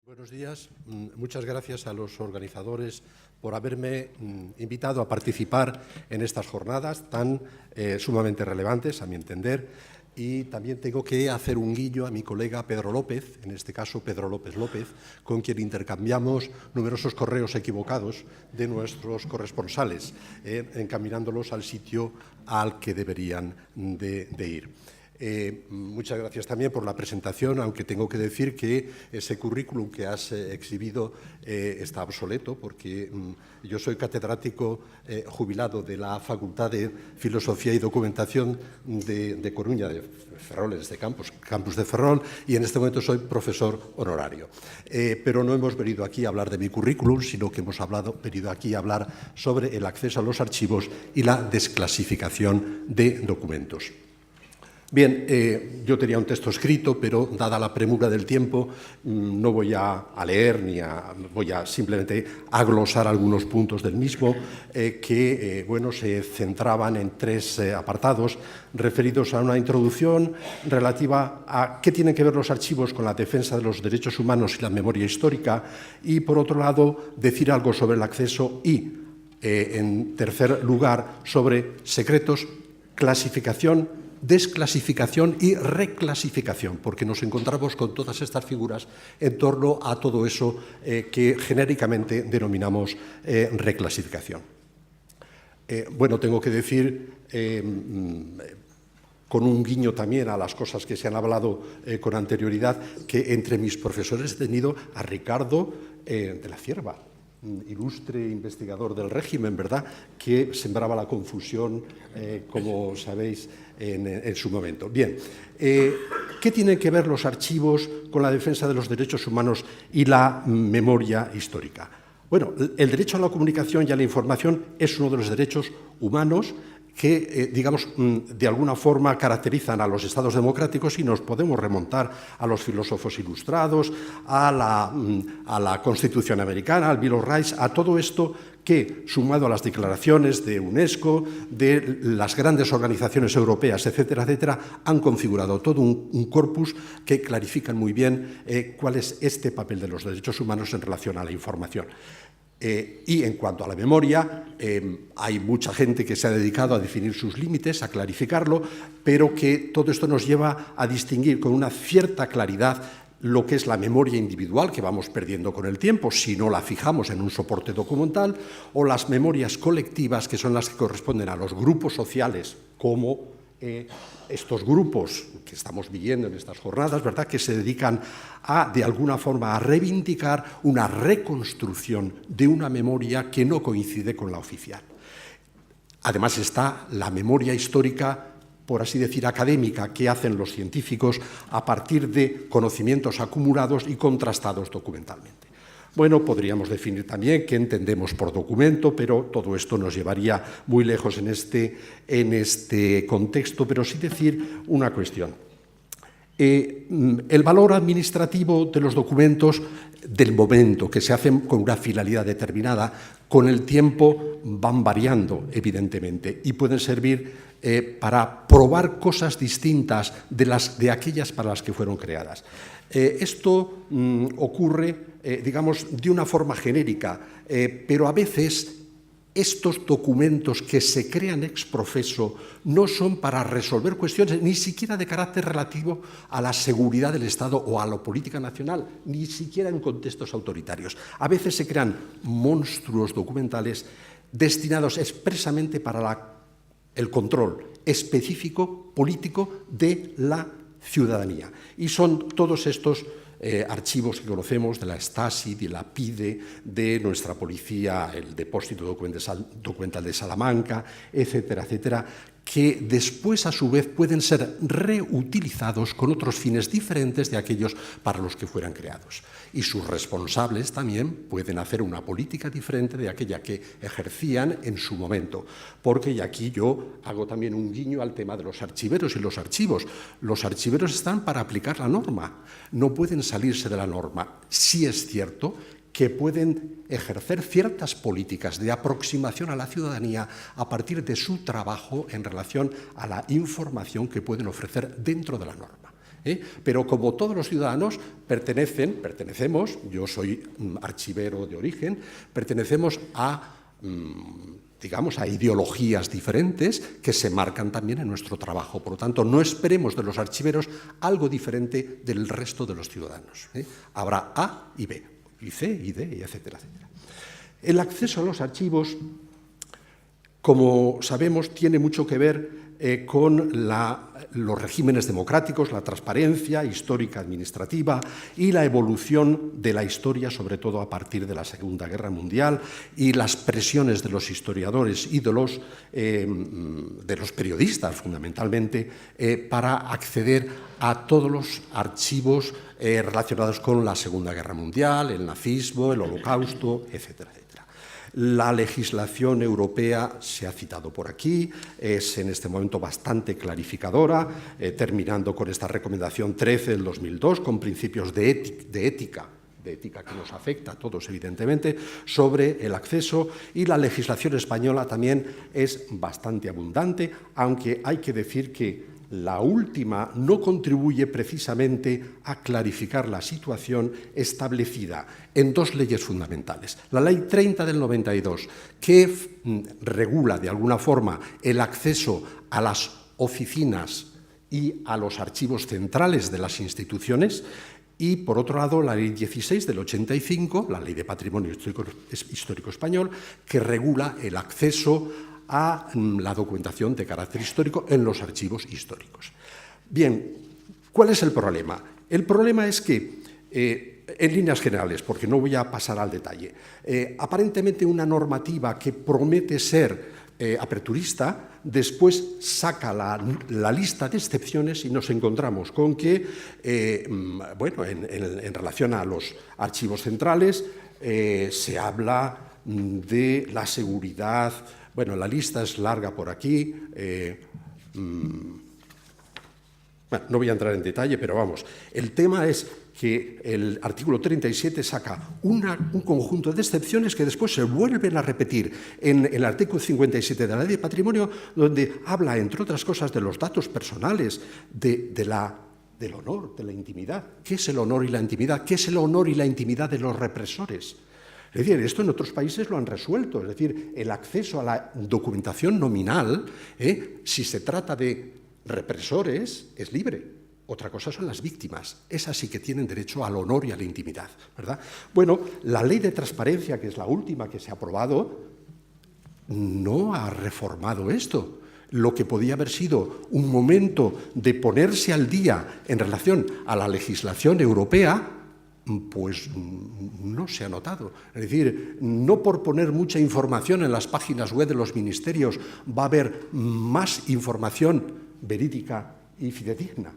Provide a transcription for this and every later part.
Buenos días. Muchas gracias a los organizadores por haberme invitado a participar en estas jornadas tan sumamente relevantes, a mi entender. Y también tengo que hacer un guiño a mi colega Pedro López, en este caso Pedro López López, con quien intercambiamos numerosos correos equivocados de nuestros corresponsales, encaminándolos al sitio al que deberían de ir. Muchas gracias también por la presentación, aunque tengo que decir que ese currículum que has exhibido está obsoleto, porque yo soy catedrático jubilado de la Facultad de Filosofía y Documentación de Coruña, de Ferrol, en este campus de Ferrol, y en este momento soy profesor honorario. Pero no hemos venido aquí a hablar de mi currículum, sino que hemos venido aquí a hablar sobre el acceso a los archivos y la desclasificación de documentos. Bien, yo tenía un texto escrito, pero dada la premura del tiempo, no voy a leer voy a simplemente a glosar algunos puntos del mismo que se centraban en tres apartados referidos a una introducción relativa a qué tienen que ver los archivos con la defensa de los derechos humanos y la memoria histórica y, por otro lado, decir algo sobre el acceso y, en tercer lugar, sobre secretos, clasificación, desclasificación y reclasificación, porque nos encontramos con todas estas figuras en torno a todo eso que genéricamente denominamos reclasificación. Tengo que decir, con un guiño también a las cosas que se han hablado con anterioridad, que entre mis profesores he tenido a Ricardo de la Cierva, ilustre investigador del régimen, ¿verdad?, que sembraba la confusión, como sabéis, en su momento. Bien, ¿qué tienen que ver los archivos con la defensa de los derechos humanos y la memoria histórica? Bueno, el derecho a la comunicación y a la información es uno de los derechos humanos que, de alguna forma caracterizan a los estados democráticos y nos podemos remontar a los filósofos ilustrados, a la Constitución americana, al Bill of Rights, a todo esto que, sumado a las declaraciones de UNESCO, de las grandes organizaciones europeas, etcétera, etcétera, han configurado todo un corpus que clarifican muy bien cuál es este papel de los derechos humanos en relación a la información. Y en cuanto a la memoria, hay mucha gente que se ha dedicado a definir sus límites, a clarificarlo, pero que todo esto nos lleva a distinguir con una cierta claridad lo que es la memoria individual, que vamos perdiendo con el tiempo si no la fijamos en un soporte documental, o las memorias colectivas, que son las que corresponden a los grupos sociales, como estos grupos que estamos viviendo en estas jornadas, ¿verdad?, que se dedican de alguna forma, a reivindicar una reconstrucción de una memoria que no coincide con la oficial. Además está la memoria histórica, por así decir, académica, que hacen los científicos a partir de conocimientos acumulados y contrastados documentalmente. Bueno, podríamos definir también qué entendemos por documento, pero todo esto nos llevaría muy lejos en este contexto, pero sí decir una cuestión. El valor administrativo de los documentos del momento, que se hacen con una finalidad determinada, con el tiempo van variando, evidentemente, y pueden servir para probar cosas distintas de aquellas para las que fueron creadas. Esto ocurre, de una forma genérica, pero a veces estos documentos que se crean ex profeso no son para resolver cuestiones ni siquiera de carácter relativo a la seguridad del Estado o a la política nacional, ni siquiera en contextos autoritarios. A veces se crean monstruos documentales destinados expresamente para el control específico político de la ciudadanía. Y son todos estos archivos que conocemos de la Stasi, de la PIDE, de nuestra policía, el Depósito Documental de Salamanca, etcétera, etcétera, que después, a su vez, pueden ser reutilizados con otros fines diferentes de aquellos para los que fueran creados. Y sus responsables también pueden hacer una política diferente de aquella que ejercían en su momento. Porque, y aquí yo hago también un guiño al tema de los archiveros y los archivos. Los archiveros están para aplicar la norma, no pueden salirse de la norma. Sí es cierto que pueden ejercer ciertas políticas de aproximación a la ciudadanía a partir de su trabajo en relación a la información que pueden ofrecer dentro de la norma. Pero como todos los ciudadanos pertenecemos, yo soy archivero de origen, pertenecemos a, digamos, a ideologías diferentes que se marcan también en nuestro trabajo. Por lo tanto, no esperemos de los archiveros algo diferente del resto de los ciudadanos. Habrá A y B, y C y D, y etcétera, etcétera. El acceso a los archivos, como sabemos, tiene mucho que ver con los regímenes democráticos, la transparencia histórica administrativa y la evolución de la historia, sobre todo a partir de la Segunda Guerra Mundial, y las presiones de los historiadores y de los periodistas, fundamentalmente, para acceder a todos los archivos relacionados con la Segunda Guerra Mundial, el nazismo, el Holocausto, etcétera, etcétera. La legislación europea se ha citado por aquí, es en este momento bastante clarificadora, terminando con esta recomendación 13 del 2002, con principios de ética que nos afecta a todos, evidentemente, sobre el acceso, y la legislación española también es bastante abundante, aunque hay que decir que la última no contribuye precisamente a clarificar la situación establecida en dos leyes fundamentales. La Ley 30 del 92, que regula de alguna forma el acceso a las oficinas y a los archivos centrales de las instituciones, y, por otro lado, la Ley 16 del 85, la Ley de Patrimonio Histórico Español, que regula el acceso a la documentación de carácter histórico en los archivos históricos. Bien, ¿cuál es el problema? El problema es que, en líneas generales, porque no voy a pasar al detalle, aparentemente una normativa que promete ser aperturista, después saca la lista de excepciones y nos encontramos con que, bueno, en relación a los archivos centrales, se habla de la seguridad. Bueno, la lista es larga por aquí. Bueno, no voy a entrar en detalle, pero vamos. El tema es que el artículo 37 saca un conjunto de excepciones que después se vuelven a repetir en el artículo 57 de la Ley de Patrimonio, donde habla, entre otras cosas, de los datos personales, del honor, de la intimidad. ¿Qué es el honor y la intimidad? ¿Qué es el honor y la intimidad de los represores? Es decir, esto en otros países lo han resuelto, es decir, el acceso a la documentación nominal, si se trata de represores, es libre. Otra cosa son las víctimas, esas sí que tienen derecho al honor y a la intimidad, ¿verdad? Bueno, la Ley de Transparencia, que es la última que se ha aprobado, no ha reformado esto. Lo que podía haber sido un momento de ponerse al día en relación a la legislación europea, pues no se ha notado. Es decir, no por poner mucha información en las páginas web de los ministerios va a haber más información verídica y fidedigna.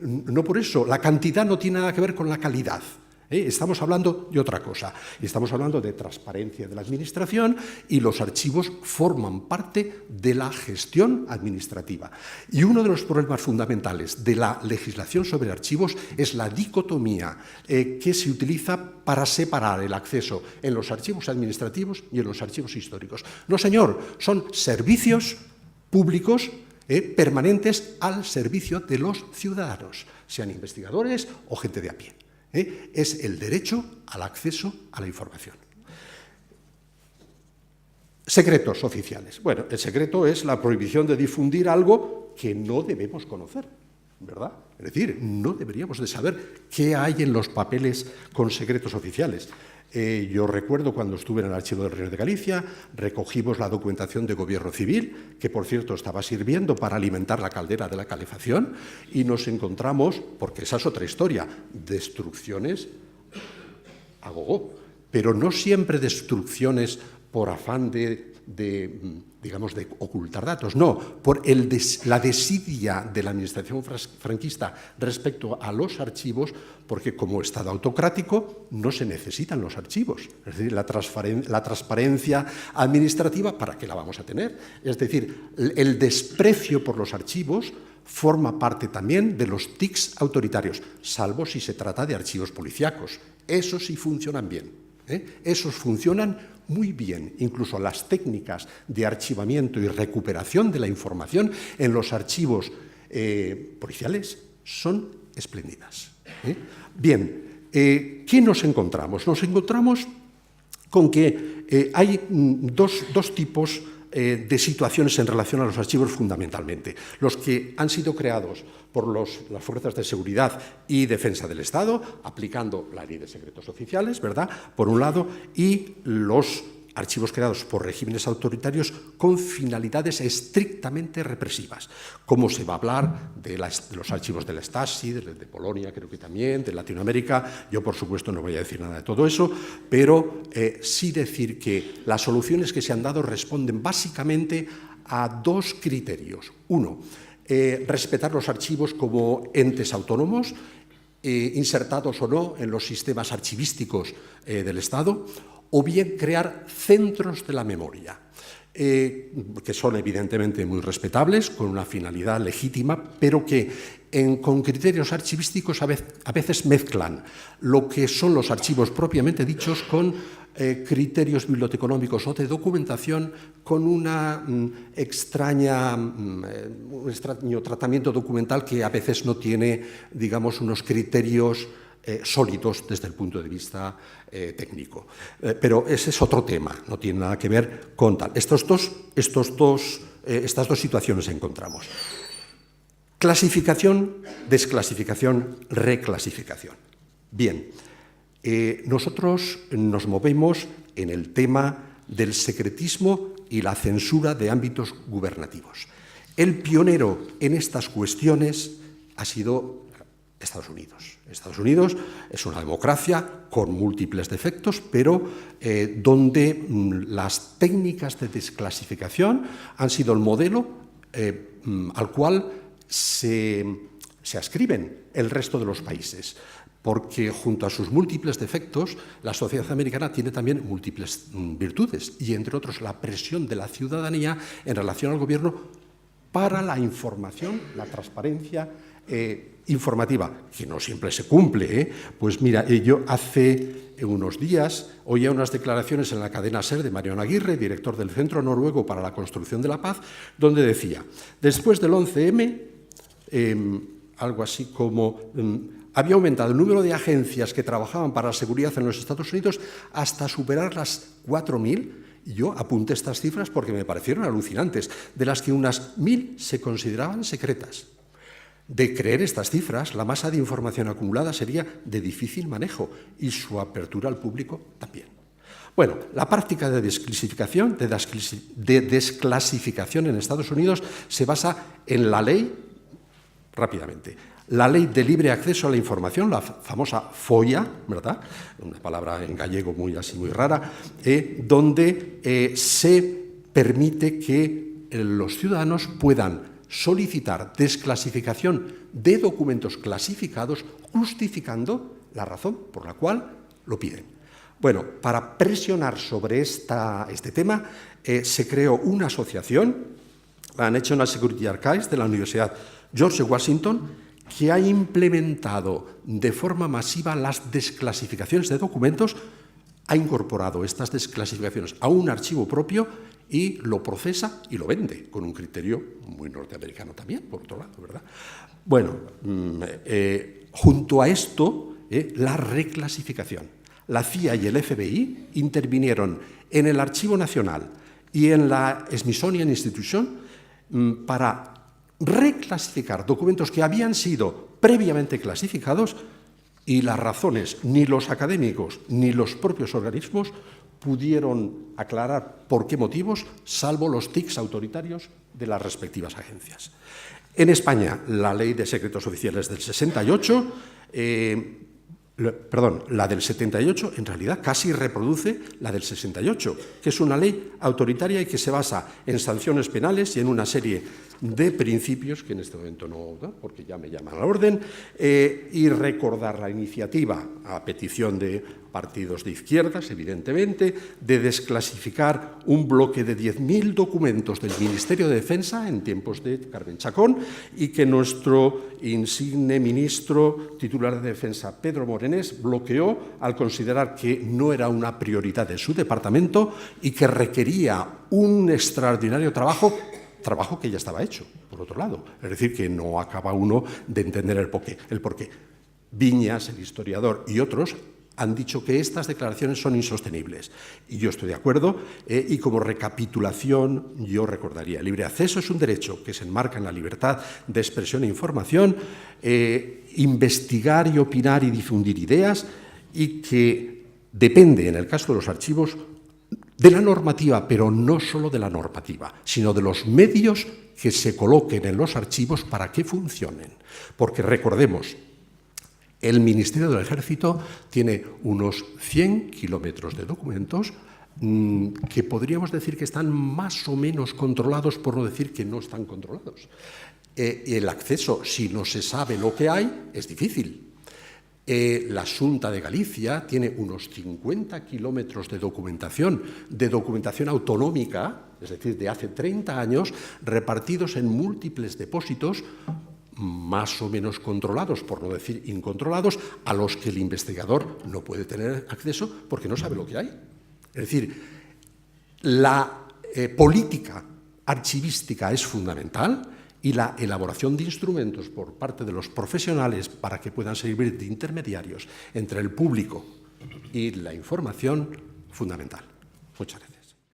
No por eso. La cantidad no tiene nada que ver con la calidad. Estamos hablando de otra cosa. Estamos hablando de transparencia de la administración, y los archivos forman parte de la gestión administrativa. Y uno de los problemas fundamentales de la legislación sobre archivos es la dicotomía que se utiliza para separar el acceso en los archivos administrativos y en los archivos históricos. No, señor, son servicios públicos permanentes al servicio de los ciudadanos, sean investigadores o gente de a pie. Es el derecho al acceso a la información. Secretos oficiales. Bueno, el secreto es la prohibición de difundir algo que no debemos conocer, ¿verdad? Es decir, no deberíamos de saber qué hay en los papeles con secretos oficiales. Yo recuerdo cuando estuve en el Archivo del Reino de Galicia, recogimos la documentación de Gobierno Civil, que por cierto estaba sirviendo para alimentar la caldera de la calefacción, y nos encontramos, porque esa es otra historia, destrucciones a gogo, pero no siempre destrucciones por afán digamos, de ocultar datos, no, por la desidia de la administración franquista respecto a los archivos, porque como Estado autocrático no se necesitan los archivos. Es decir, la transparencia administrativa, ¿para qué la vamos a tener? Es decir, el desprecio por los archivos forma parte también de los tics autoritarios, salvo si se trata de archivos policíacos. Esos sí funcionan bien, esos funcionan muy bien. Incluso las técnicas de archivamiento y recuperación de la información en los archivos policiales son espléndidas. Bien, ¿qué nos encontramos? Nos encontramos con que hay dos tipos de situaciones en relación a los archivos fundamentalmente. Los que han sido creados por las fuerzas de seguridad y defensa del Estado, aplicando la ley de secretos oficiales, ¿verdad?, por un lado, y los archivos creados por regímenes autoritarios con finalidades estrictamente represivas. Como se va a hablar de los archivos de la Stasi, de Polonia creo que también, de Latinoamérica. Yo, por supuesto, no voy a decir nada de todo eso, pero sí decir que las soluciones que se han dado responden básicamente a dos criterios. Uno, respetar los archivos como entes autónomos, insertados o no en los sistemas archivísticos del Estado, o bien crear centros de la memoria, que son evidentemente muy respetables, con una finalidad legítima, pero que con criterios archivísticos a veces mezclan lo que son los archivos propiamente dichos con criterios biblioteconómicos o de documentación, con un extraño tratamiento documental que a veces no tiene, digamos, unos criterios sólidos desde el punto de vista técnico. Pero ese es otro tema, no tiene nada que ver con tal. Estas dos situaciones encontramos. Clasificación, desclasificación, reclasificación. Bien, nosotros nos movemos en el tema del secretismo y la censura de ámbitos gubernativos. El pionero en estas cuestiones ha sido Estados Unidos. Estados Unidos es una democracia con múltiples defectos, pero donde las técnicas de desclasificación han sido el modelo al cual se ascriben el resto de los países, porque junto a sus múltiples defectos, la sociedad americana tiene también múltiples virtudes, y entre otros la presión de la ciudadanía en relación al gobierno para la información, la transparencia informativa, que no siempre se cumple. Pues mira, yo hace unos días oía unas declaraciones en la cadena SER de Mariano Aguirre, director del Centro Noruego para la Construcción de la Paz, donde decía, después del 11M, algo así como había aumentado el número de agencias que trabajaban para la seguridad en los Estados Unidos hasta superar las 4.000. Y yo apunté estas cifras porque me parecieron alucinantes, de las que unas 1.000 se consideraban secretas. De creer estas cifras, la masa de información acumulada sería de difícil manejo y su apertura al público también. Bueno, la práctica de desclasificación, en Estados Unidos se basa en la ley, rápidamente, la Ley de Libre Acceso a la Información, la famosa FOIA, ¿verdad?, una palabra en gallego muy rara, donde se permite que los ciudadanos puedan solicitar desclasificación de documentos clasificados justificando la razón por la cual lo piden. Bueno, para presionar sobre este tema se creó una asociación, la National Security Archives de la Universidad George Washington, que ha implementado de forma masiva las desclasificaciones de documentos, ha incorporado estas desclasificaciones a un archivo propio y lo procesa y lo vende, con un criterio muy norteamericano también, por otro lado, ¿verdad? Bueno, junto a esto, la reclasificación. La CIA y el FBI intervinieron en el Archivo Nacional y en la Smithsonian Institution para reclasificar documentos que habían sido previamente clasificados, y las razones ni los académicos ni los propios organismos pudieron aclarar por qué motivos, salvo los tics autoritarios de las respectivas agencias. En España, la Ley de Secretos Oficiales del 68, la del 78, en realidad casi reproduce la del 68, que es una ley autoritaria y que se basa en sanciones penales y en una serie de principios, que en este momento no, porque ya me llaman a la orden, y recordar la iniciativa, a petición de partidos de izquierdas, evidentemente, de desclasificar un bloque de 10.000 documentos del Ministerio de Defensa en tiempos de Carmen Chacón, y que nuestro insigne ministro titular de Defensa, Pedro Morenés, bloqueó al considerar que no era una prioridad de su departamento y que requería un extraordinario trabajo que ya estaba hecho, por por otro lado. Es decir, que no acaba uno de entender el porqué. Viñas, el historiador y otros han dicho que estas declaraciones son insostenibles. Y yo estoy de acuerdo, y como recapitulación yo recordaría: el libre acceso es un derecho que se enmarca en la libertad de expresión e información, investigar y opinar y difundir ideas, y que depende, en el caso de los archivos, de la normativa, pero no solo de la normativa, sino de los medios que se coloquen en los archivos para que funcionen. Porque recordemos, el Ministerio del Ejército tiene unos 100 kilómetros de documentos que podríamos decir que están más o menos controlados, por no decir que no están controlados. El acceso, si no se sabe lo que hay, es difícil. La Xunta de Galicia tiene unos 50 kilómetros de documentación autonómica, es decir, de hace 30 años, repartidos en múltiples depósitos, más o menos controlados, por no decir incontrolados, a los que el investigador no puede tener acceso porque no sabe lo que hay. Es decir, la política archivística es fundamental, y la elaboración de instrumentos por parte de los profesionales para que puedan servir de intermediarios entre el público y la información, fundamental. Muchas gracias.